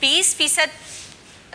20%,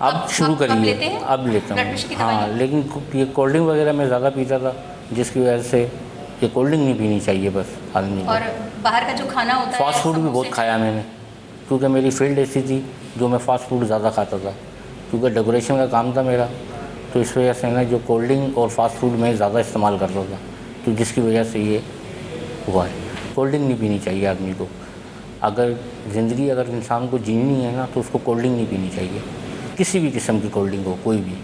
اب شروع آپ کری لیتے ہے، ہیں اب لیتا بلڈ پریشر کی ہوں، ہاں، دوائیاں؟ لیکن یہ کولڈ ڈرنک وغیرہ میں زیادہ پیتا تھا، جس کی وجہ سے یہ کولڈ ڈرنک نہیں پینی چاہیے بس آدمی کو۔ اور باہر کا جو کھانا ہوتا ہے، فاسٹ فوڈ بھی بہت سموسے، کھایا میں نے، کیونکہ میری فیلڈ ایسی تھی جو میں فاسٹ فوڈ زیادہ کھاتا تھا، کیونکہ ڈیکوریشن کا کام تھا میرا، تو اس وجہ سے نا جو کولڈ ڈرنک اور فاسٹ فوڈ میں زیادہ استعمال کرتا تھا، تو جس کی وجہ سے یہ ہوا ہے۔ کولڈ ڈرنک نہیں پینی چاہیے آدمی کو، اگر زندگی اگر انسان کو جینی ہے نا تو اس کو کولڈ ڈرنک نہیں پینی چاہیے، کسی بھی قسم کی کولڈ ڈرنک ہو، کوئی بھی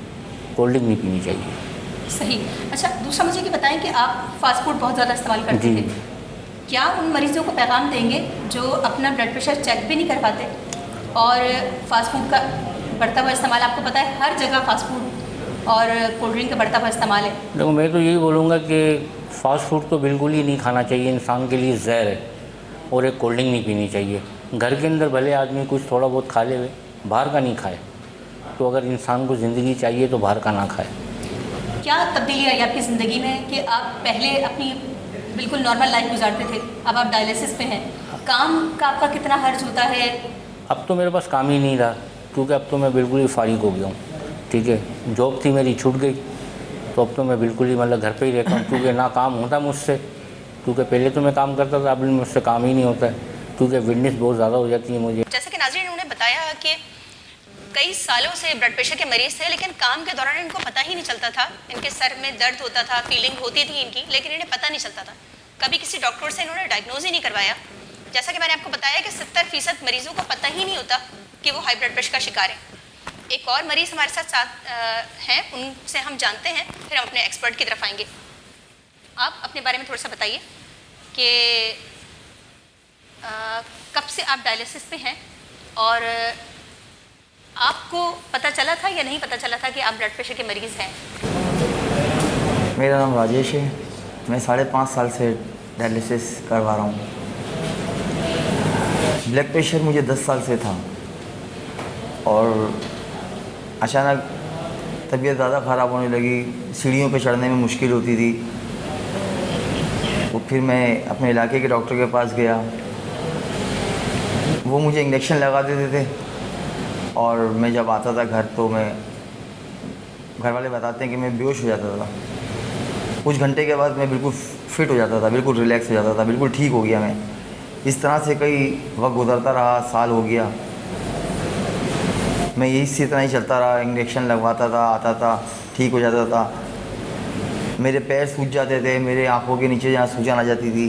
کولڈ ڈرنک نہیں پینی چاہیے۔ صحیح۔ اچھا، دوسرا مجھے یہ بتائیں کہ آپ فاسٹ فوڈ بہت زیادہ استعمال کرتے جی، تھے، کیا ان مریضوں کو پیغام دیں گے جو اپنا بلڈ پریشر چیک بھی نہیں کر پاتے اور فاسٹ فوڈ کا بڑھتا ہوا استعمال، آپ کو پتہ ہے ہر جگہ فاسٹ فوڈ اور کولڈ ڈرنک کا بڑھتا ہوا استعمال ہے؟ دیکھو میں تو یہی بولوں گا کہ فاسٹ فوڈ تو بالکل ہی نہیں کھانا چاہیے، انسان کے لیے زہر ہے، اور ایک کولڈ ڈرنک نہیں پینی چاہیے۔ گھر کے اندر بھلے آدمی کچھ تھوڑا بہت کھا لے، باہر کا نہیں کھائے، تو اگر انسان کو زندگی چاہیے تو باہر کا نہ کھائے۔ کیا تبدیلی آئی آپ کی زندگی میں کہ آپ پہلے اپنی بالکل نارمل لائف گزارتے تھے، اب آپ ڈائلیسس پہ ہیں، کام کا آپ کا کتنا خرچ ہوتا ہے؟ اب تو میرے پاس کام ہی نہیں رہا، کیونکہ اب تو میں بالکل ہی فارغ ہو گیا ہوں، ٹھیک ہے، جاب تھی میری چھوٹ گئی، تو اب تو میں بالکل ہی مطلب گھر پہ ہی رہتا ہوں، کیونکہ نہ کام ہوتا مجھ سے، کیونکہ پہلے تو میں کام کرتا تھا، اب مجھ سے کام ہی نہیں ہوتا ہے، کیونکہ ویکنیس بہت زیادہ ہو جاتی ہے مجھے۔ جیسا کہ ناظرین انہوں نے بتایا کہ کئی سالوں سے بلڈ پریشر کے مریض تھے، لیکن کام کے دوران ان کو پتہ ہی نہیں چلتا تھا، ان کے سر میں درد ہوتا تھا، فیلنگ ہوتی تھی ان کی، لیکن انہیں پتہ نہیں چلتا تھا، کبھی کسی ڈاکٹر سے انہوں نے ڈائگنوز ہی نہیں کروایا۔ جیسا کہ میں نے آپ کو بتایا کہ 70% مریضوں کو پتہ ہی نہیں ہوتا کہ وہ ہائی بلڈ پریشر کا شکار ہیں۔ ایک اور مریض ہمارے ساتھ ہیں، ان سے ہم جانتے ہیں، پھر ہم اپنے ایکسپرٹ کی طرف آئیں گے۔ آپ اپنے بارے میں تھوڑا سا بتائیے کہ کب سے آپ ڈائلیسس پہ ہیں، اور آپ کو پتہ چلا تھا یا نہیں پتہ چلا تھا کہ آپ بلڈ پریشر کے مریض ہیں؟ میرا نام راجیش ہے، میں 5.5 سال سے ڈائلیسس کروا رہا ہوں۔ بلڈ پریشر مجھے 10 سال سے تھا، اور اچانک طبیعت زیادہ خراب ہونے لگی، سیڑھیوں پہ چڑھنے میں مشکل ہوتی تھی، تو پھر میں اپنے علاقے کے ڈاکٹر کے پاس گیا، وہ مجھے انجیکشن لگا دیتے تھے، اور میں جب آتا تھا گھر تو گھر والے بتاتے ہیں کہ میں بے ہوش ہو جاتا تھا، کچھ گھنٹے کے بعد میں بالکل فٹ ہو جاتا تھا، بالکل ریلیکس ہو جاتا تھا، بالکل ٹھیک ہو گیا میں۔ اس طرح سے کئی وقت گزرتا رہا، سال ہو گیا، میں اسی طرح ہی چلتا رہا، انجیکشن لگواتا تھا، آتا تھا، ٹھیک ہو جاتا تھا، میرے پیر سوج جاتے تھے، میرے آنکھوں کے نیچے جہاں سوجن آ جاتی تھی،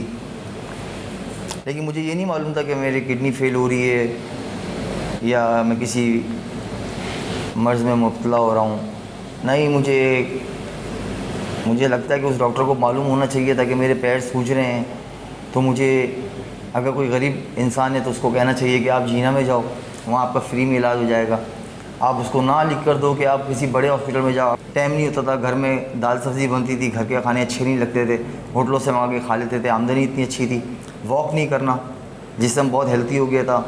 لیکن مجھے یہ نہیں معلوم تھا کہ میری کڈنی فیل ہو رہی ہے یا میں کسی مرض میں مبتلا ہو رہا ہوں۔ نہیں، مجھے لگتا ہے کہ اس ڈاکٹر کو معلوم ہونا چاہیے تھا کہ میرے پیر سوج رہے ہیں، تو مجھے اگر کوئی غریب انسان ہے تو اس کو کہنا چاہیے کہ آپ جینا میں جاؤ، وہاں آپ کا فری میں علاج ہو جائے گا، آپ اس کو نہ لکھ کر دو کہ آپ کسی بڑے ہاسپٹل میں جاؤ۔ ٹائم نہیں ہوتا تھا، گھر میں دال سبزی بنتی تھی، گھر کے کھانے اچھے نہیں لگتے تھے، ہوٹلوں سے منگا کے کھا لیتے تھے، آمدنی اتنی اچھی تھی، واک نہیں کرنا، جسم بہت ہیلتھی ہو گیا تھا،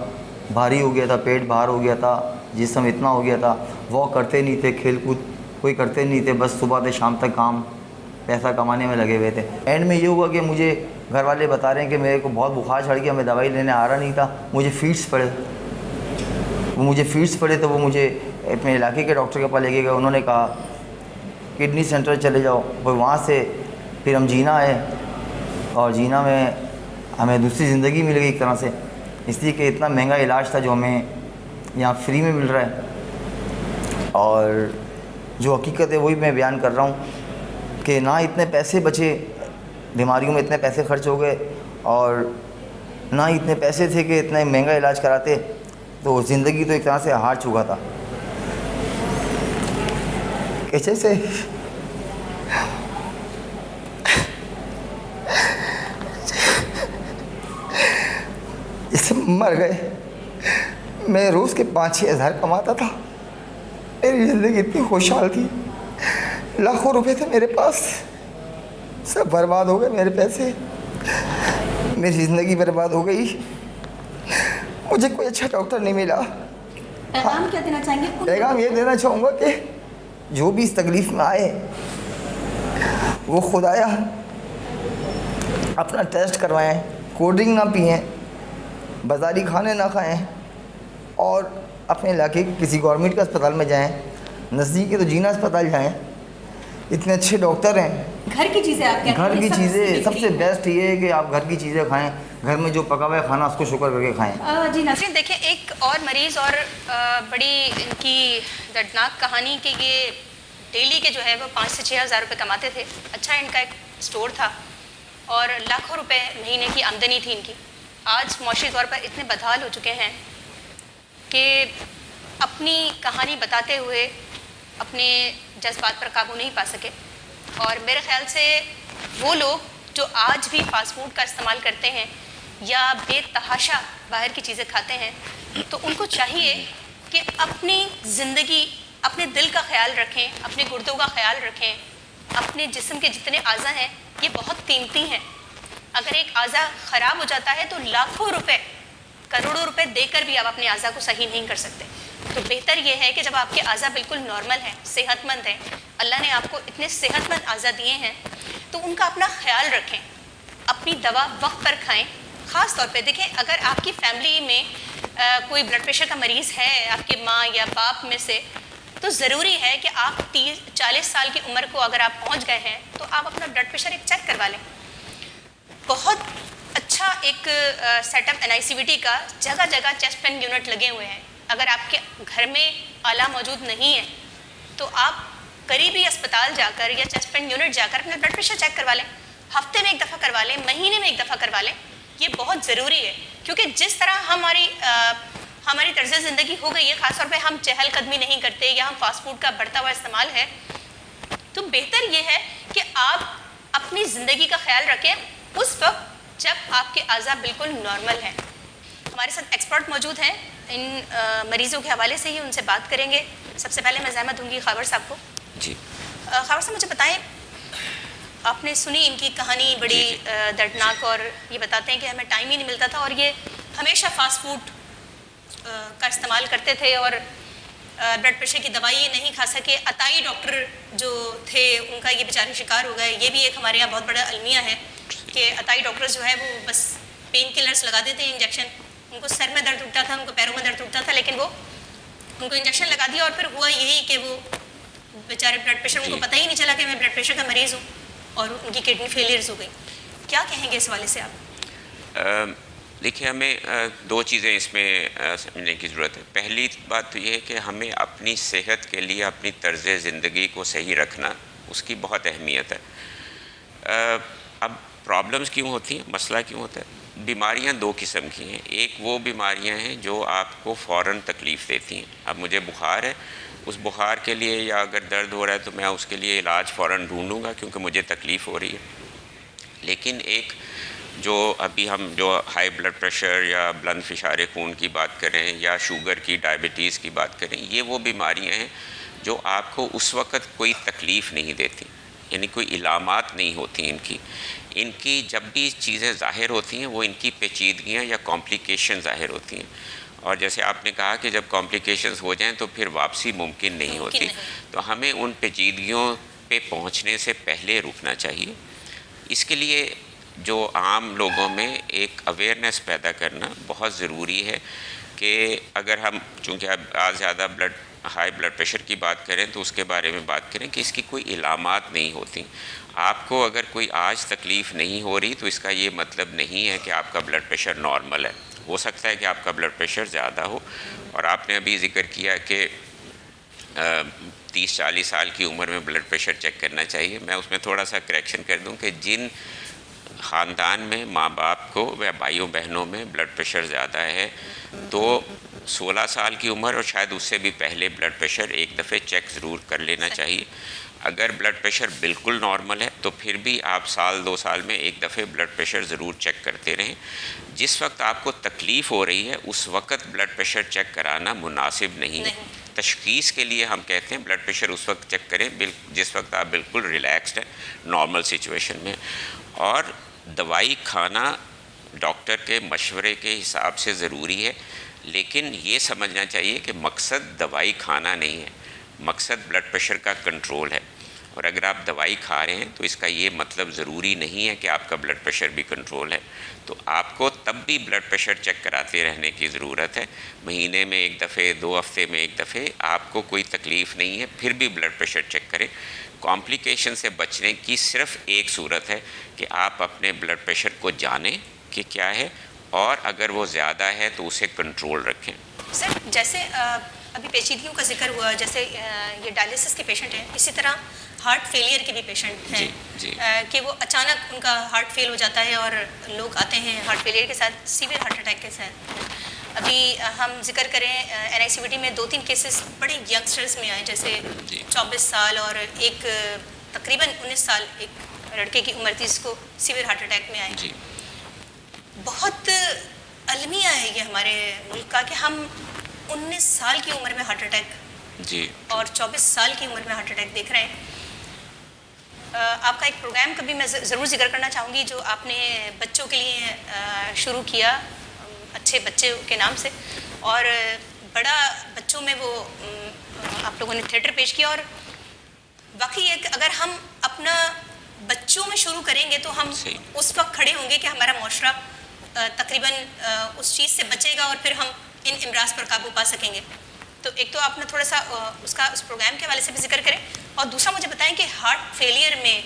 بھاری ہو گیا تھا، پیٹ باہر ہو گیا تھا، جسم اتنا ہو گیا تھا، واک کرتے نہیں تھے، کھیل کود کوئی کرتے نہیں تھے، بس صبح سے شام تک کام پیسہ کمانے میں لگے ہوئے تھے۔ اینڈ میں یہ ہوا کہ مجھے گھر والے بتا رہے ہیں کہ میرے کو بہت بخار چڑھ گیا، میں دوائی لینے آ رہا نہیں تھا، مجھے فیٹس پڑے، تو وہ مجھے اپنے علاقے کے ڈاکٹر کے پاس لے کے گئے، انہوں نے کہا کڈنی سینٹر چلے جاؤ، پھر وہاں سے پھر ہم جینا آئے، اور جینا میں ہمیں دوسری زندگی مل گئی ایک طرح سے، اس لیے کہ اتنا مہنگا علاج تھا جو ہمیں یہاں فری میں مل رہا ہے، اور جو حقیقت ہے وہی میں بیان کر رہا ہوں کہ نہ اتنے پیسے بچے، بیماریوں میں اتنے پیسے خرچ ہو گئے، اور نہ اتنے پیسے تھے کہ اتنا مہنگا علاج کراتے، تو زندگی تو ایک طرح سے ہار چکا تھا۔ جیسے مر گئے، میں روز کے 5-6 ہزار کماتا تھا، میری زندگی اتنی خوشحال تھی، لاکھوں روپے تھے میرے پاس، سب برباد ہو گئے میرے پیسے، میری زندگی برباد ہو گئی، مجھے کوئی اچھا ڈاکٹر نہیں ملا۔ پیغام کیا دینا چاہیں گے؟ پیغام یہ دینا چاہوں گا کہ جو بھی اس تکلیف میں آئے وہ خدایا اپنا ٹیسٹ کروائیں، کولڈ ڈرنک نہ پئیں، بازاری کھانے نہ کھائیں، اور اپنے علاقے کے کسی گورنمنٹ کے اسپتال میں جائیں, نزدیک ہے تو جینا اسپتال جائیں, اتنے اچھے ڈاکٹر ہیں. گھر کی چیزیں آپ کہتے ہیں, گھر کی چیزیں سب سے بیسٹ یہ ہے کہ آپ گھر کی چیزیں کھائیں, گھر میں جو پکا ہوا ہے کھانا اس کو شکر کر کے کھائیں. جی ناظرین دیکھیں, ایک اور مریض اور بڑی ان کی دردناک کہانی کہ یہ ڈیلی کے جو ہے وہ 5 سے 6 ہزار روپے کماتے تھے. اچھا ان کا ایک اسٹور تھا اور لاکھوں روپے مہینے کی آمدنی تھی ان کی. آج معاشی طور پر اتنے بدحال ہو چکے ہیں کہ اپنی کہانی بتاتے ہوئے اپنے جذبات پر قابو نہیں پا سکے. اور میرے خیال سے وہ لوگ جو آج بھی فاسٹ فوڈ کا استعمال کرتے ہیں یا بے تحاشا باہر کی چیزیں کھاتے ہیں, تو ان کو چاہیے کہ اپنی زندگی, اپنے دل کا خیال رکھیں, اپنے گردوں کا خیال رکھیں. اپنے جسم کے جتنے اعضاء ہیں یہ بہت قیمتی ہیں. اگر ایک اعضا خراب ہو جاتا ہے تو لاکھوں روپے, کروڑوں روپے دے کر بھی آپ اپنے اعضا کو صحیح نہیں کر سکتے. تو بہتر یہ ہے کہ جب آپ کے اعضا بالکل نارمل ہیں, صحت مند ہیں, اللہ نے آپ کو اتنے صحت مند اعضا دیے ہیں, تو ان کا اپنا خیال رکھیں, اپنی دوا وقت پر کھائیں. خاص طور پہ دیکھیں, اگر آپ کی فیملی میں کوئی بلڈ پریشر کا مریض ہے, آپ کے ماں یا باپ میں سے, تو ضروری ہے کہ آپ 30-40 سال کی عمر کو اگر آپ پہنچ گئے ہیں تو آپ اپنا بلڈ پریشر ایک چیک کروا لیں. بہت اچھا ایک سیٹ اپ NICVT کا, جگہ جگہ چیسٹ پین یونٹ لگے ہوئے ہیں. اگر آپ کے گھر میں آلہ موجود نہیں ہے تو آپ قریبی اسپتال جا کر یا چیسٹ پین یونٹ جا کر اپنا بلڈ پریشر چیک کروا لیں. ہفتے میں ایک دفعہ کروا لیں, مہینے میں ایک دفعہ کروا لیں. یہ بہت ضروری ہے, کیونکہ جس طرح ہماری طرز زندگی ہو گئی ہے, خاص طور پہ ہم چہل قدمی نہیں کرتے یا ہم فاسٹ فوڈ کا بڑھتا ہوا استعمال ہے, تو بہتر یہ ہے کہ آپ اپنی زندگی کا خیال رکھیں اس وقت جب آپ کے اعضاء بالکل نارمل ہیں. ہمارے ساتھ ایکسپرٹ موجود ہیں, ان مریضوں کے حوالے سے ہی ان سے بات کریں گے. سب سے پہلے میں زحمت دوں گی خاور صاحب کو. جی خاور صاحب مجھے بتائیں, آپ نے سنی ان کی کہانی بڑی دردناک, اور یہ بتاتے ہیں کہ ہمیں ٹائم ہی نہیں ملتا تھا اور یہ ہمیشہ فاسٹ فوڈ کا استعمال کرتے تھے اور بلڈ پریشر کی دوائی نہیں کھا سکے. عطائی ڈاکٹر جو تھے ان کا یہ بیچارے شکار ہو گئے. یہ بھی ایک ہمارے یہاں بہت بڑا المیہ ہے کہ عطائی ڈاکٹر جو ہے وہ بس پین کلرز لگا دیتے ہیں, انجیکشن. ان کو سر میں درد اٹھتا تھا, ان کو پیروں میں درد اٹھتا تھا, لیکن وہ ان کو انجیکشن لگا دیا اور پھر ہوا یہی کہ وہ بیچارے بلڈ پریشر, ان کو پتہ ہی نہیں چلا کہ میں بلڈ پریشر کا مریض ہوں, اور ان کی کڈنی فیلئرز ہو گئی. کیا کہیں گے اس والے سے آپ؟ دیکھیے, ہمیں 2 چیزیں اس میں سمجھنے کی ضرورت ہے. پہلی بات تو یہ ہے کہ ہمیں اپنی صحت کے لیے اپنی طرز زندگی کو صحیح رکھنا, اس کی بہت اہمیت ہے. اب پرابلمز کیوں ہوتی ہیں, مسئلہ کیوں ہوتا ہے؟ بیماریاں 2 قسم کی ہیں. ایک وہ بیماریاں ہیں جو آپ کو فوراً تکلیف دیتی ہیں. اب مجھے بخار ہے, اس بخار کے لیے یا اگر درد ہو رہا ہے تو میں اس کے لیے علاج فوراً ڈھونڈوں گا کیونکہ مجھے تکلیف ہو رہی ہے. لیکن ایک جو ابھی ہم جو ہائی بلڈ پریشر یا بلند فشار خون کی بات کریں یا شوگر کی, ڈائبٹیز کی بات کریں, یہ وہ بیماریاں ہیں جو آپ کو اس وقت کوئی تکلیف نہیں دیتی, یعنی کوئی علامات نہیں ہوتی ان کی جب بھی چیزیں ظاہر ہوتی ہیں وہ ان کی پیچیدگیاں یا کمپلیکیشن ظاہر ہوتی ہیں. اور جیسے آپ نے کہا کہ جب کمپلیکیشنز ہو جائیں تو پھر واپسی ممکن نہیں ہوتی, تو ہمیں ان پیچیدگیوں پہ پہنچنے سے پہلے رکنا چاہیے. اس کے لیے جو عام لوگوں میں ایک اویئرنیس پیدا کرنا بہت ضروری ہے کہ اگر ہم چونکہ اب آج زیادہ ہائی بلڈ پریشر کی بات کریں تو اس کے بارے میں بات کریں کہ اس کی کوئی علامات نہیں ہوتی. آپ کو اگر کوئی آج تکلیف نہیں ہو رہی تو اس کا یہ مطلب نہیں ہے کہ آپ کا بلڈ پریشر نارمل ہے. ہو سکتا ہے کہ آپ کا بلڈ پریشر زیادہ ہو. اور آپ نے ابھی ذکر کیا کہ 30-40 سال کی عمر میں بلڈ پریشر چیک کرنا چاہیے. میں اس میں تھوڑا سا کریکشن کر دوں کہ جن خاندان میں ماں باپ کو یا بھائیوں بہنوں میں بلڈ پریشر زیادہ ہے تو 16 سال کی عمر اور شاید اس سے بھی پہلے بلڈ پریشر ایک دفعہ چیک ضرور کر لینا چاہیے. اگر بلڈ پریشر بالکل نارمل ہے تو پھر بھی آپ 1-2 سال میں ایک دفعہ بلڈ پریشر ضرور چیک کرتے رہیں. جس وقت آپ کو تکلیف ہو رہی ہے اس وقت بلڈ پریشر چیک کرانا مناسب نہیں ہے. تشخیص کے لیے ہم کہتے ہیں بلڈ پریشر اس وقت چیک کریں جس وقت آپ بالکل ریلیکسڈ ہیں, نارمل سچویشن میں. اور دوائی کھانا ڈاکٹر کے مشورے کے حساب سے ضروری ہے, لیکن یہ سمجھنا چاہیے کہ مقصد دوائی کھانا نہیں ہے, مقصد بلڈ پریشر کا کنٹرول ہے. اور اگر آپ دوائی کھا رہے ہیں تو اس کا یہ مطلب ضروری نہیں ہے کہ آپ کا بلڈ پریشر بھی کنٹرول ہے. تو آپ کو تب بھی بلڈ پریشر چیک کراتے رہنے کی ضرورت ہے. مہینے میں ایک دفعے، 2 ہفتے میں ایک دفعے آپ کو کوئی تکلیف نہیں ہے پھر بھی بلڈ پریشر چیک کریں. کمپلیکیشن سے بچنے کی صرف ایک صورت ہے کہ آپ اپنے بلڈ پریشر کو جانیں کہ کیا ہے، اور اگر وہ زیادہ ہے تو اسے کنٹرول رکھیں. سر جیسے ابھی پیچیدگیوں کا ذکر ہوا، جیسے یہ ڈائلیسس کے پیشنٹ ہیں، اسی طرح ہارٹ فیلئر کے بھی پیشنٹ ہیں. جی. کہ وہ اچانک ان کا ہارٹ فیل ہو جاتا ہے اور لوگ آتے ہیں ہارٹ فیلئر کے ساتھ، سیویئر ہارٹ اٹیک کے ساتھ. ابھی ہم ذکر کریں NICVT میں 2-3 کیسز بڑے ینگسٹرز میں آئے، جیسے 24 سال اور ایک تقریباً 19 سال ایک لڑکے کی عمر تھی جس کو سیویئر ہارٹ اٹیک میں آئے. جی. بہت المیہ ہے یہ ہمارے ملک کا کہ ہم 19 سال کی عمر میں ہارٹ اٹیک جی. اور 24 سال کی عمر میں ہارٹ اٹیک دیکھ رہے ہیں. آپ کا ایک پروگرام کبھی میں ضرور ذکر کرنا چاہوں گی جو آپ نے بچوں کے لیے شروع کیا، اچھے بچے کے نام سے، اور بڑا بچوں میں وہ آپ لوگوں نے تھیٹر پیش کیا. اور واقعی ہے کہ اگر ہم اپنا بچوں میں شروع کریں گے تو ہم اس وقت کھڑے ہوں گے کہ ہمارا معاشرہ تقریباً اس چیز سے بچے گا اور پھر ہم ان امراض پر قابو پا سکیں گے. تو ایک تو آپ نے تھوڑا سا اس پروگرام کے حوالے سے بھی ذکر کریں، اور دوسرا مجھے بتائیں کہ ہارٹ فیلئر میں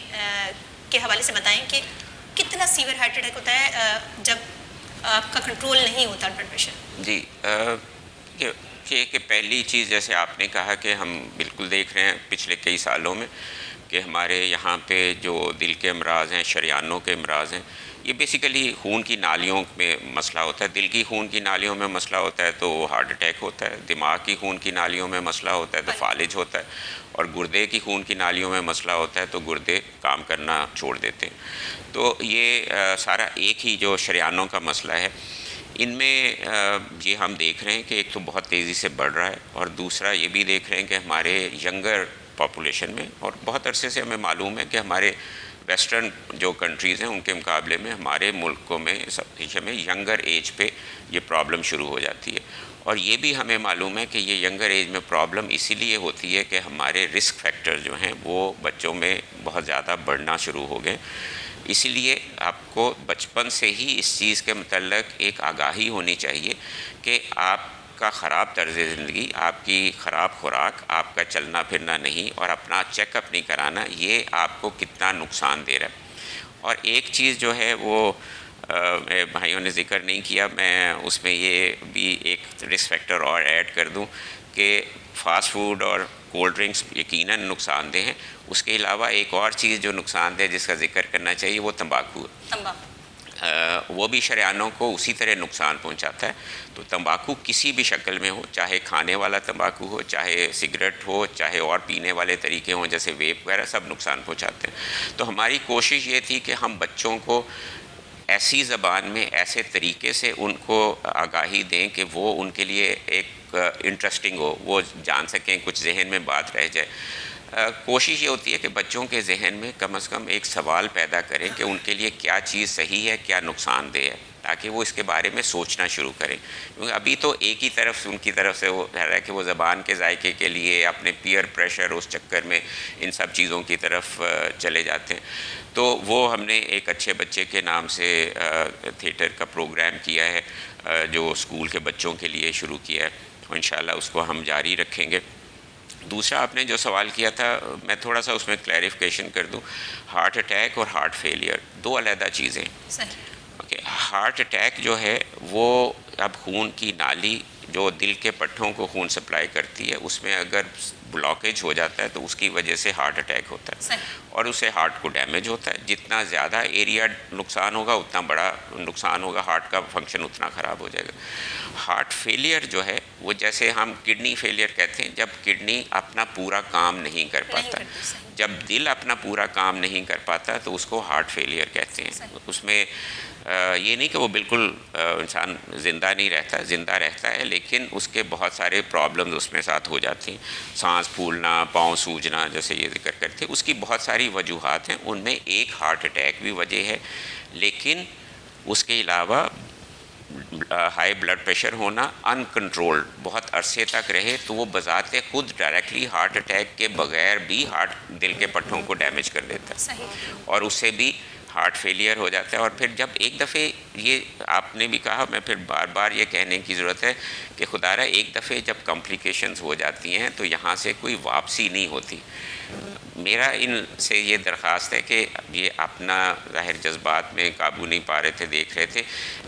کے حوالے سے بتائیں کہ کتنا سیویئر ہارٹ اٹیک ہوتا ہے جب آپ کا کنٹرول نہیں ہوتا بلڈ پریشر. جی. کہ پہلی چیز جیسے آپ نے کہا کہ ہم بالکل دیکھ رہے ہیں پچھلے کئی سالوں میں کہ ہمارے یہاں پہ جو دل کے امراض ہیں، شریانوں کے امراض ہیں، یہ بیسیکلی خون کی نالیوں میں مسئلہ ہوتا ہے. دل کی خون کی نالیوں میں مسئلہ ہوتا ہے تو ہارٹ اٹیک ہوتا ہے. دماغ کی خون کی نالیوں میں مسئلہ ہوتا ہے تو فالج ہوتا ہے. اور گردے کی خون کی نالیوں میں مسئلہ ہوتا ہے تو گردے کام کرنا چھوڑ دیتے ہیں. تو یہ سارا ایک ہی جو شریانوں کا مسئلہ ہے. ان میں یہ ہم دیکھ رہے ہیں کہ ایک تو بہت تیزی سے بڑھ رہا ہے، اور دوسرا یہ بھی دیکھ رہے ہیں کہ ہمارے ینگر پاپولیشن میں، اور بہت عرصے سے ہمیں معلوم ہے کہ ہمارے ویسٹرن جو کنٹریز ہیں ان کے مقابلے میں ہمارے ملکوں میں سب ایشیا میں ینگر ایج پہ یہ پرابلم شروع ہو جاتی ہے. اور یہ بھی ہمیں معلوم ہے کہ یہ ینگر ایج میں پرابلم اسی لیے ہوتی ہے کہ ہمارے رسک فیکٹر جو ہیں وہ بچوں میں بہت زیادہ بڑھنا شروع ہو گئے. اسی لیے آپ کو بچپن سے ہی اس چیز کے متعلق ایک آگاہی ہونی چاہیے کہ آپ کا خراب طرز زندگی، آپ کی خراب خوراک، آپ کا چلنا پھرنا نہیں اور اپنا چیک اپ نہیں کرانا، یہ آپ کو کتنا نقصان دے رہا ہے. اور ایک چیز جو ہے وہ بھائیوں نے ذکر نہیں کیا، میں اس میں یہ بھی ایک رسک فیکٹر اور ایڈ کر دوں کہ فاسٹ فوڈ اور کولڈ ڈرنکس یقیناً نقصان دہ ہیں. اس کے علاوہ ایک اور چیز جو نقصان دہ جس کا ذکر کرنا چاہیے وہ تمباکو ہے. وہ بھی شریانوں کو اسی طرح نقصان پہنچاتا ہے. تو تمباکو کسی بھی شکل میں ہو، چاہے کھانے والا تمباکو ہو، چاہے سگریٹ ہو، چاہے اور پینے والے طریقے ہوں جیسے ویپ وغیرہ، سب نقصان پہنچاتے ہیں. تو ہماری کوشش یہ تھی کہ ہم بچوں کو ایسی زبان میں، ایسے طریقے سے ان کو آگاہی دیں کہ وہ ان کے لیے ایک انٹرسٹنگ ہو، وہ جان سکیں، کچھ ذہن میں بات رہ جائے. کوشش یہ ہوتی ہے کہ بچوں کے ذہن میں کم از کم ایک سوال پیدا کریں کہ ان کے لیے کیا چیز صحیح ہے، کیا نقصان دہ ہے، تاکہ وہ اس کے بارے میں سوچنا شروع کریں. کیونکہ ابھی تو ایک ہی طرف ان کی طرف سے وہ رہ رہا ہے کہ وہ زبان کے ذائقے کے لیے اپنے پیئر پریشر اس چکر میں ان سب چیزوں کی طرف چلے جاتے ہیں. تو وہ ہم نے ایک اچھے بچے کے نام سے تھیٹر کا پروگرام کیا ہے جو اسکول کے بچوں کے لیے شروع کیا ہے، اور انشاءاللہ اس کو ہم جاری رکھیں گے. دوسرا آپ نے جو سوال کیا تھا میں تھوڑا سا اس میں کلیریفیکیشن کر دوں. ہارٹ اٹیک اور ہارٹ فیلئر دو علیحدہ چیزیں. ہارٹ اٹیک جو ہے وہ اب خون کی نالی جو دل کے پٹھوں کو خون سپلائی کرتی ہے اس میں اگر بلاکیج ہو جاتا ہے تو اس کی وجہ سے ہارٹ اٹیک ہوتا ہے، اور اسے ہارٹ کو ڈیمیج ہوتا ہے. جتنا زیادہ ایریا نقصان ہوگا اتنا بڑا نقصان ہوگا، ہارٹ کا فنکشن اتنا خراب ہو جائے گا. ہارٹ فیلئر جو ہے وہ جیسے ہم کڈنی فیلئر کہتے ہیں، جب کڈنی اپنا پورا کام نہیں کر پاتا، جب دل اپنا پورا کام نہیں کر پاتا تو اس کو ہارٹ فیلئر کہتے ہیں. اس میں یہ نہیں کہ وہ بالکل انسان زندہ نہیں رہتا، زندہ رہتا ہے، لیکن اس کے بہت سارے پرابلمز اس میں ساتھ ہو جاتی ہیں. سانس پھولنا، پاؤں سوجنا جیسے یہ ذکر کرتے ہیں، اس کی بہت ساری وجوہات ہیں. ان میں ایک ہارٹ اٹیک بھی وجہ ہے، لیکن اس کے علاوہ ہائی بلڈ پریشر ہونا ان کنٹرولڈ، بہت عرصے تک رہے تو وہ بذات خود ڈائریکٹلی ہارٹ اٹیک کے بغیر بھی دل کے پٹھوں کو ڈیمیج کر دیتا ہے صحیح. اور اس سے بھی ہارٹ فیلئر ہو جاتا ہے. اور پھر جب ایک دفعے یہ آپ نے بھی کہا, میں پھر بار بار یہ کہنے کی ضرورت ہے کہ خدا را ایک دفعے جب کمپلیکیشنز ہو جاتی ہیں تو یہاں سے کوئی واپسی نہیں ہوتی. میرا ان سے یہ درخواست ہے کہ یہ اپنا ظاہر جذبات میں قابو نہیں پا رہے تھے, دیکھ رہے تھے,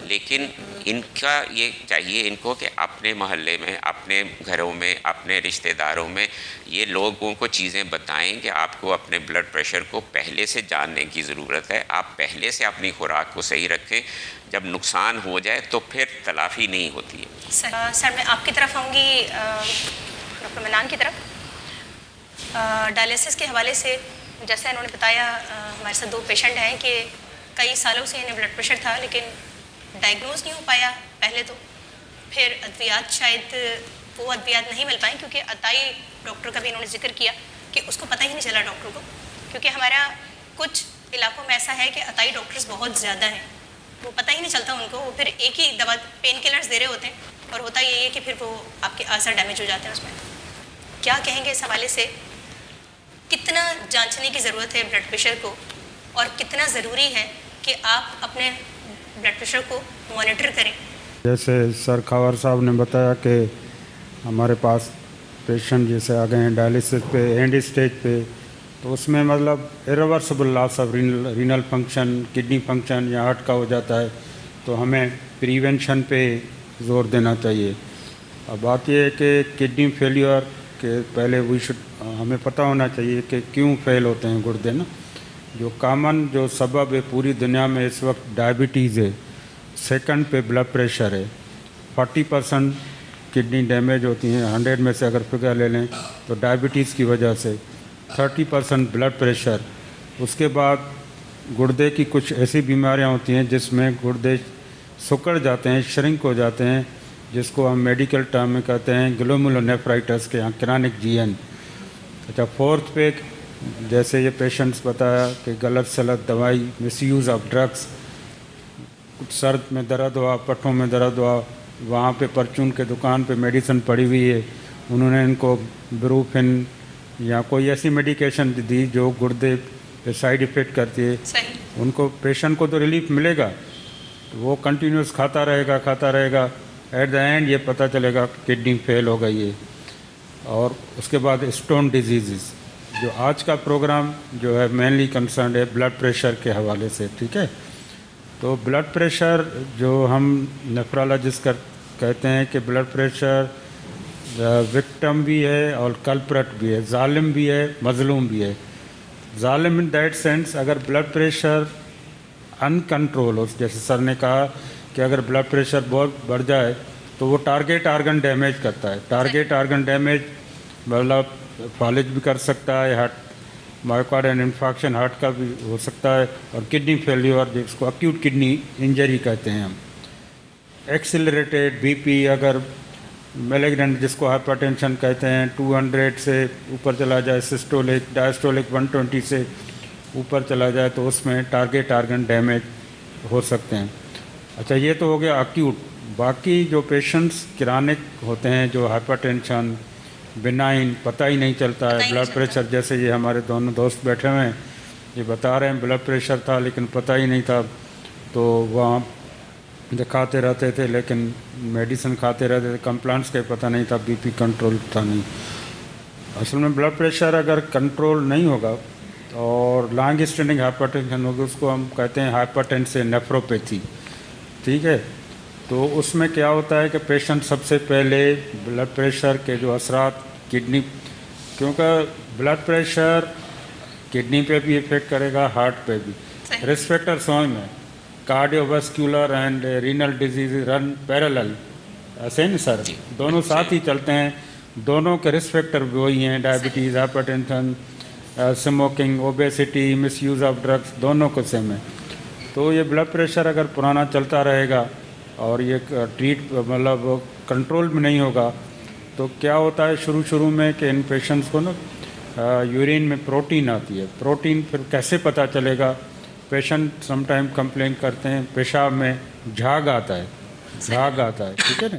لیکن ان کا یہ چاہیے ان کو کہ اپنے محلے میں, اپنے گھروں میں, اپنے رشتہ داروں میں یہ لوگوں کو چیزیں بتائیں کہ آپ کو اپنے بلڈ پریشر کو پہلے سے جاننے کی ضرورت ہے. آپ پہلے سے اپنی خوراک کو صحیح رکھیں, جب نقصان ہو جائے تو پھر تلافی نہیں ہوتی ہے. سر میں آپ کی طرف آؤں گی, ڈاکٹر منان کی طرف. ڈائلیسس کے حوالے سے جیسے انہوں نے بتایا, ہمارے ساتھ 2 پیشنٹ ہیں کہ کئی سالوں سے انہیں بلڈ پریشر تھا لیکن ڈائگنوز نہیں ہو پایا پہلے تو, پھر ادویات شاید وہ ادویات نہیں مل پائیں کیونکہ عطائی ڈاکٹر کا بھی انہوں نے ذکر کیا کہ اس کو پتہ ہی نہیں چلا ڈاکٹر کو, کیونکہ ہمارا کچھ علاقوں میں ایسا ہے کہ عطائی ڈاکٹرز بہت زیادہ ہیں, وہ پتہ ہی نہیں چلتا ان کو, وہ پھر ایک ہی دوا پین کلرز دے رہے ہوتے ہیں اور ہوتا یہی ہے کہ پھر وہ آپ کے اعضاء ڈیمیج ہو جاتے ہیں. اس میں کیا کہیں گے اس حوالے سے, کتنا جانچنے کی ضرورت ہے بلڈ پریشر کو اور کتنا ضروری ہے کہ آپ اپنے بلڈ پریشر کو مانیٹر کریں؟ جیسے سر خاور صاحب نے بتایا کہ ہمارے پاس پیشنٹ جیسے آ گئے ہیں ڈائلیسس پہ, اینڈ اسٹیج پہ, تو اس میں مطلب irreversible loss of renal function, kidney function یا ہارٹ کا ہو جاتا ہے, تو ہمیں پریونشن پہ زور دینا چاہیے. اب بات یہ ہے کہ کڈنی فیلیور کے پہلے ہمیں پتہ ہونا چاہیے کہ کیوں فیل ہوتے ہیں گردے نا. جو کامن جو سبب ہے پوری دنیا میں اس وقت ڈائبٹیز ہے, سیکنڈ پہ بلڈ پریشر ہے. 40% کڈنی ڈیمیج ہوتی ہیں 100 میں سے اگر فگر لے لیں تو ڈائبٹیز کی وجہ سے, 30% بلڈ پریشر. اس کے بعد گردے کی کچھ ایسی بیماریاں ہوتی ہیں جس میں گردے سکڑ جاتے ہیں, شرنک ہو جاتے ہیں, جس کو ہم میڈیکل ٹرم میں کہتے ہیں گلومولونیفرائٹس کے یہاں کرانک جی این. اچھا, 4th پہ جیسے یہ پیشنٹس بتایا کہ غلط سلط دوائی, مس یوز آف ڈرگس, سر میں درد ہوا, پٹھوں میں درد ہوا, وہاں پہ پرچون کے دکان پہ میڈیسن پڑی ہوئی ہے, انہوں نے ان کو بروفن یا کوئی ایسی میڈیکیشن دی جو گردے پہ سائیڈ افیکٹ کرتی ہے. ان کو پیشنٹ کو تو ریلیف ملے گا, وہ کنٹینیوس کھاتا رہے گا, ایٹ دا اینڈ یہ پتہ چلے گا کڈنی فیل ہو گئی ہے. اور اس کے بعد اسٹون ڈیزیزز, جو آج کا پروگرام جو ہے مینلی کنسرنڈ ہے بلڈ پریشر کے حوالے سے, ٹھیک ہے. تو بلڈ پریشر جو ہم نیفرالوجسٹ کہتے ہیں کہ بلڈ پریشر وکٹم بھی ہے اور کلپرٹ بھی ہے, ظالم بھی ہے, مظلوم بھی ہے. ظالم ان دیٹ سینس اگر بلڈ پریشر ان کنٹرول ہو, جیسے سر نے کہا کہ اگر بلڈ پریشر بہت بڑھ جائے تو وہ ٹارگیٹ آرگن ڈیمیج کرتا ہے. ٹارگیٹ آرگن ڈیمیج مطلب فالج بھی کر سکتا ہے, ہارٹ مائوکارڈین انفارکشن ہارٹ کا بھی ہو سکتا ہے, اور کڈنی فیلیور جس کو اکیوٹ کڈنی انجری کہتے ہیں ہم. ایکسیلریٹیڈ بی پی اگر میلیگننٹ جس کو ہائپر ٹینشن کہتے ہیں 200 سے اوپر چلا جائے, سسٹولک ڈائسٹولک 120 سے اوپر چلا جائے تو اس میں ٹارگیٹ آرگن ڈیمیج ہو سکتے ہیں. اچھا, یہ تو ہو گیا اکیوٹ. باقی جو پیشنٹس کرانک ہوتے ہیں جو ہائپر ٹینشن بنائن پتہ ہی نہیں چلتا ہے, بلڈ پریشر, جیسے یہ ہمارے دونوں دوست بیٹھے ہوئے ہیں یہ بتا رہے ہیں بلڈ پریشر تھا لیکن پتہ ہی نہیں تھا, تو وہاں دکھاتے رہتے تھے لیکن میڈیسن کھاتے رہتے تھے, کمپلانٹس کا پتہ نہیں تھا, بی پی کنٹرول تھا نہیں. اصل میں بلڈ پریشر اگر کنٹرول نہیں ہوگا اور لانگ اسٹینڈنگ ہائپر ٹینشن ہوگی, اس کو ہم کہتے ہیں ہائپر ٹینسن نیفروپیتھی, ٹھیک ہے. تو اس میں کیا ہوتا ہے کہ پیشنٹ سب سے پہلے بلڈ پریشر کے جو اثرات کڈنی, کیونکہ بلڈ پریشر کڈنی پہ بھی افیکٹ کرے گا, ہارٹ پہ بھی. رسک فیکٹر سمجھ میں, cardio vascular and renal disease run parallel, ایسے نا سر, دونوں ساتھ ہی چلتے ہیں, دونوں کے رسک فیکٹر بھی وہی ہیں, diabetes, hyper tension, smoking, obesity, miss use of drugs, دونوں کو سیم ہے. تو یہ بلڈ پریشر اگر پرانا چلتا رہے گا اور یہ مطلب کنٹرول میں نہیں ہوگا تو کیا ہوتا ہے شروع میں کہ ان پیشنٹس کو نا یورین میں پروٹین آتی ہے. پروٹین پھر کیسے پتہ چلے گا, پیشنٹ سم ٹائم کمپلین کرتے ہیں پیشاب میں جھاگ آتا ہے, ٹھیک ہے نا,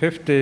5th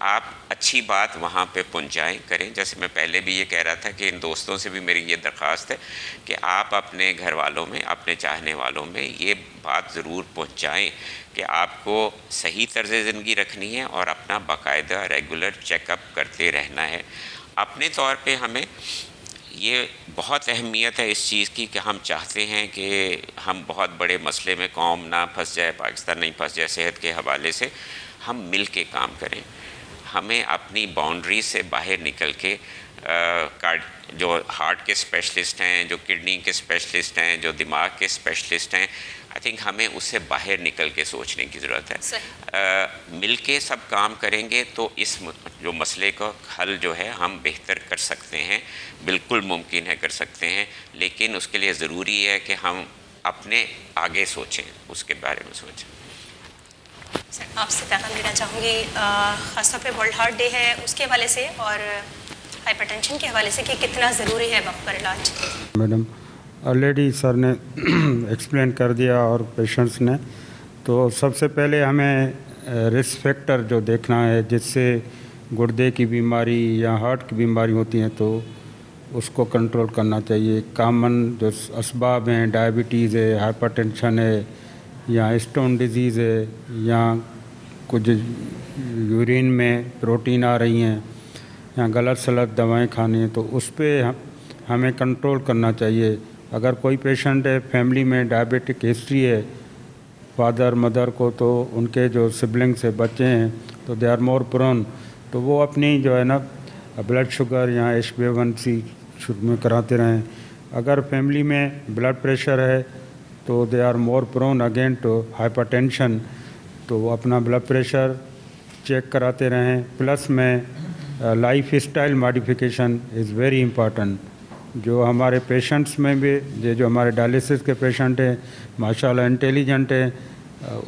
آپ اچھی بات وہاں پہ پہنچائیں کریں. جیسے میں پہلے بھی یہ کہہ رہا تھا کہ ان دوستوں سے بھی میری یہ درخواست ہے کہ آپ اپنے گھر والوں میں، اپنے چاہنے والوں میں یہ بات ضرور پہنچائیں کہ آپ کو صحیح طرز زندگی رکھنی ہے اور اپنا باقاعدہ ریگولر چیک اپ کرتے رہنا ہے. اپنے طور پہ ہمیں یہ بہت اہمیت ہے اس چیز کی کہ ہم چاہتے ہیں کہ ہم بہت بڑے مسئلے میں قوم نہ پھنس جائے، پاکستان نہیں پھنس جائے. صحت کے حوالے سے ہم مل کے کام کریں. ہمیں اپنی باؤنڈری سے باہر نکل کے جو ہارٹ کے اسپیشلسٹ ہیں، جو کڈنی کے اسپیشلسٹ ہیں، جو دماغ کے اسپیشلسٹ ہیں، آئی تھنک ہمیں اس سے باہر نکل کے سوچنے کی ضرورت ہے. مل کے سب کام کریں گے تو اس جو مسئلے کا حل جو ہے ہم بہتر کر سکتے ہیں. بالکل ممکن ہے کر سکتے ہیں، لیکن اس کے لیے ضروری ہے کہ ہم اپنے آگے سوچیں، اس کے بارے میں سوچیں. سر آپ سے پیغام لینا چاہوں گی خاص طور پہ ورلڈ ہارٹ ڈے ہے اس کے حوالے سے اور ہائپر ٹینشن کے حوالے سے کہ کتنا ضروری ہے وقت پر علاج. میڈم آلریڈی سر نے ایکسپلین کر دیا اور پیشنٹس نے. تو سب سے پہلے ہمیں رسک فیکٹر جو دیکھنا ہے جس سے گردے کی بیماری یا ہارٹ کی بیماری ہوتی ہیں تو اس کو کنٹرول کرنا چاہیے. کامن جو اسباب ہیں، ڈائبٹیز ہے، ہائپر ٹینشن ہے، یا اسٹون ڈیزیز ہے، یا کچھ یورین میں پروٹین آ رہی ہیں، یا غلط سلط دوائیں کھانی ہیں، تو اس پہ ہمیں کنٹرول کرنا چاہیے. اگر کوئی پیشنٹ ہے فیملی میں ڈائبٹک ہسٹری ہے فادر مدر کو، تو ان کے جو سبلنگ سے بچے ہیں تو دے آر مور پرون، تو وہ اپنی جو ہے نا بلڈ شوگر یا HbA1c شروع میں کراتے رہیں. اگر فیملی میں بلڈ پریشر ہے تو they are more prone again to hypertension, تو وہ اپنا بلڈ پریشر چیک کراتے رہیں. پلس میں life style modification is very important. جو ہمارے پیشنٹس میں بھی جو ہمارے ڈائلیسس کے پیشنٹ ہیں ماشاءاللہ انٹیلیجنٹ ہیں،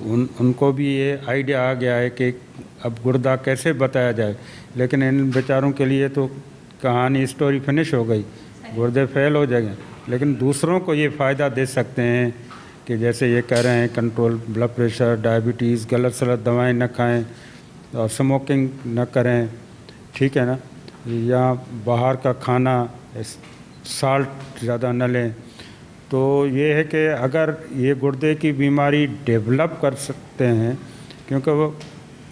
ان کو بھی یہ آئیڈیا آ گیا ہے کہ اب گردہ کیسے بتایا جائے. لیکن ان بیچاروں کے لیے تو کہانی اسٹوری فنش ہو گئی، گردے فیل ہو جائیں گے. لیکن دوسروں کو یہ فائدہ دے سکتے ہیں کہ جیسے یہ کہہ رہے ہیں کنٹرول بلڈ پریشر، ڈائبٹیز، غلط سلط دوائیں نہ کھائیں اور اسموکنگ نہ کریں، ٹھیک ہے نا، یا باہر کا کھانا سالٹ زیادہ نہ لیں. تو یہ ہے کہ اگر یہ گردے کی بیماری ڈیولپ کر سکتے ہیں، کیونکہ وہ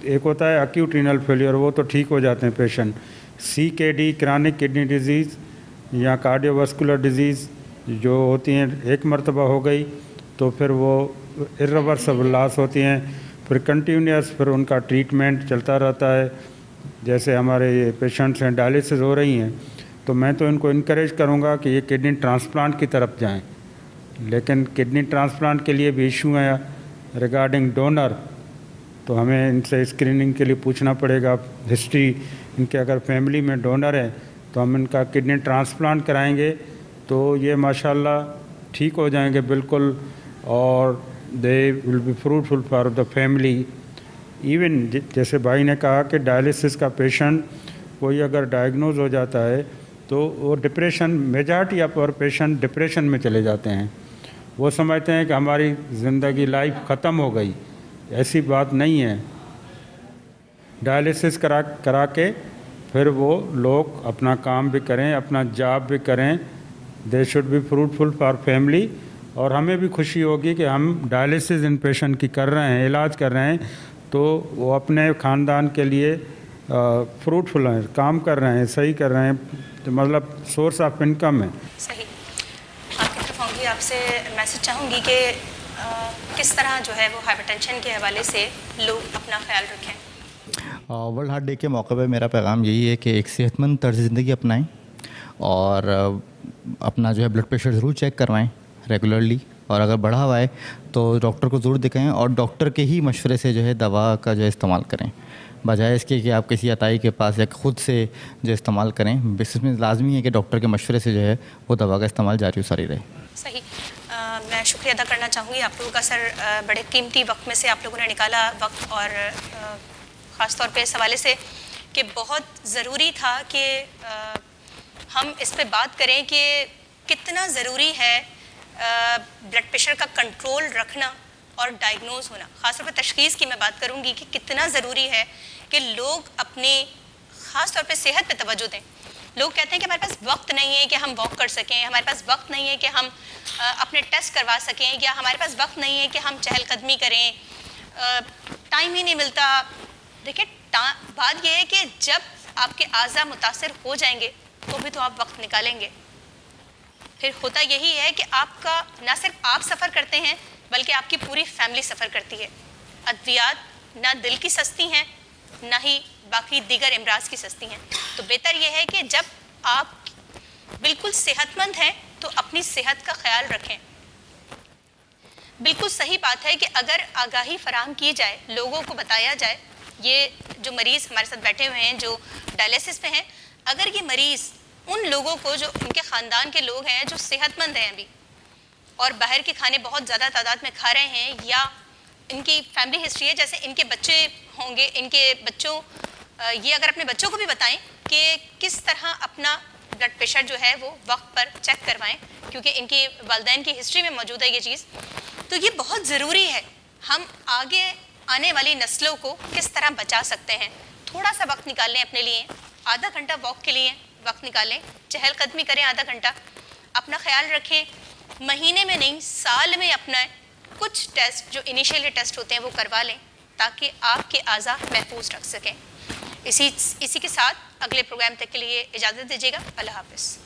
ایک ہوتا ہے ایکیوٹ رینل فیلئر، وہ تو ٹھیک ہو جاتے ہیں پیشنٹ. CKD کرانک کڈنی ڈیزیز یا کارڈیو واسکولر ڈیزیز جو ہوتی ہیں ایک مرتبہ ہو گئی تو پھر وہ irreversible لاس ہوتی ہیں، پھر کنٹینیوس پھر ان کا ٹریٹمنٹ چلتا رہتا ہے. جیسے ہمارے یہ پیشنٹس ہیں ڈائلیسس ہو رہی ہیں تو میں تو ان کو انکریج کروں گا کہ یہ کڈنی ٹرانسپلانٹ کی طرف جائیں. لیکن کڈنی ٹرانسپلانٹ کے لیے بھی ایشو ہے ریگارڈنگ ڈونر، تو ہمیں ان سے اسکریننگ کے لیے پوچھنا پڑے گا ہسٹری ان کے. اگر فیملی میں ڈونر ہے تو ہم ان کا کڈنی ٹرانسپلانٹ کرائیں گے تو یہ ماشاءاللہ ٹھیک ہو جائیں گے بالکل، اور they will be fruitful for the family. Even جیسے بھائی نے کہا کہ ڈائلیسس کا پیشنٹ کوئی اگر ڈائگنوز ہو جاتا ہے تو وہ ڈپریشن، میجارٹی آف اور پیشنٹ ڈپریشن میں چلے جاتے ہیں. وہ سمجھتے ہیں کہ ہماری زندگی لائف ختم ہو گئی. ایسی بات نہیں ہے. ڈائلیسس کرا کے پھر وہ لوگ اپنا کام بھی کریں، اپنا جاب بھی کریں. They should be fruitful for family. اور ہمیں بھی خوشی ہوگی کہ ہم ڈائلیسس ان پیشنٹ کی کر رہے ہیں، علاج کر رہے ہیں، تو وہ اپنے خاندان کے لیے فروٹفل ہیں، کام کر رہے ہیں، صحیح کر رہے ہیں، تو مطلب سورس آف انکم ہے. صحیح. آپ کی طرف آؤں گی، آپ سے میسج چاہوں گی کہ کس طرح جو ہے وہ ہائپر ٹینشن کے حوالے سے لوگ اپنا خیال رکھیں. ورلڈ ہارٹ ڈے کے موقع پہ میرا پیغام یہی ہے کہ ایک صحت مند طرز زندگی اپنائیں اور اپنا جو ہے بلڈ پریشر ضرور چیک کروائیں ریگولرلی، اور اگر بڑھا ہوا ہے تو ڈاکٹر کو ضرور دکھائیں اور ڈاکٹر کے ہی مشورے سے جو ہے دوا کا جو ہے استعمال کریں، بجائے اس کے کہ آپ کسی عطائی کے پاس یا خود سے جو استعمال کریں. اس میں لازمی ہے کہ ڈاکٹر کے مشورے سے جو ہے وہ دوا کا استعمال جاری و ساری رہے. صحیح. میں شکریہ ادا کرنا چاہوں گی آپ لوگوں کا سر، بڑے قیمتی وقت میں سے آپ لوگوں نے نکالا وقت، اور خاص طور پہ اس حوالے سے کہ بہت ضروری تھا کہ ہم اس پہ بات کریں کہ کتنا ضروری ہے بلڈ پریشر کا کنٹرول رکھنا اور ڈائگنوز ہونا. خاص طور پہ تشخیص کی میں بات کروں گی کہ کتنا ضروری ہے کہ لوگ اپنے خاص طور پہ صحت پہ توجہ دیں. لوگ کہتے ہیں کہ ہمارے پاس وقت نہیں ہے کہ ہم واک کر سکیں, ہمارے پاس وقت نہیں ہے کہ ہم اپنے ٹیسٹ کروا سکیں, یا ہمارے پاس وقت نہیں ہے کہ ہم چہل قدمی کریں, ٹائم ہی نہیں ملتا. دیکھیں بات یہ ہے کہ جب آپ کے اعضاء متاثر ہو جائیں گے تو بھی تو آپ وقت نکالیں گے. پھر ہوتا یہی ہے کہ آپ کا نہ صرف آپ سفر کرتے ہیں بلکہ آپ کی پوری فیملی سفر کرتی ہے. ادویات نہ دل کی سستی ہیں نہ ہی باقی دیگر امراض کی سستی ہیں. تو بہتر یہ ہے کہ جب آپ بالکل صحت مند ہیں تو اپنی صحت کا خیال رکھیں. بالکل صحیح بات ہے کہ اگر آگاہی فراہم کی جائے, لوگوں کو بتایا جائے, یہ جو مریض ہمارے ساتھ بیٹھے ہوئے ہیں جو ڈائلیسس پہ ہیں, اگر یہ مریض ان لوگوں کو جو ان کے خاندان کے لوگ ہیں جو صحت مند ہیں ابھی اور باہر کے کھانے بہت زیادہ تعداد میں کھا رہے ہیں, یا ان کی فیملی ہسٹری ہے, جیسے ان کے بچے ہوں گے, ان کے بچوں یہ اگر اپنے بچوں کو بھی بتائیں کہ کس طرح اپنا بلڈ پریشر جو ہے وہ وقت پر چیک کروائیں, کیونکہ ان کی والدین کی ہسٹری میں موجود ہے یہ چیز, تو یہ بہت ضروری ہے. ہم آگے آنے والی نسلوں کو کس طرح بچا سکتے ہیں. تھوڑا سا وقت نکال لیں اپنے لیے, آدھا گھنٹہ واک کے لیے وقت نکالیں, چہل قدمی کریں آدھا گھنٹہ, اپنا خیال رکھیں. مہینے میں نہیں سال میں اپنا کچھ ٹیسٹ جو انیشیلی ٹیسٹ ہوتے ہیں وہ کروا لیں تاکہ آپ کے اعضاء محفوظ رکھ سکیں. اسی کے ساتھ اگلے پروگرام تک کے لیے اجازت دیجیے گا. اللہ حافظ.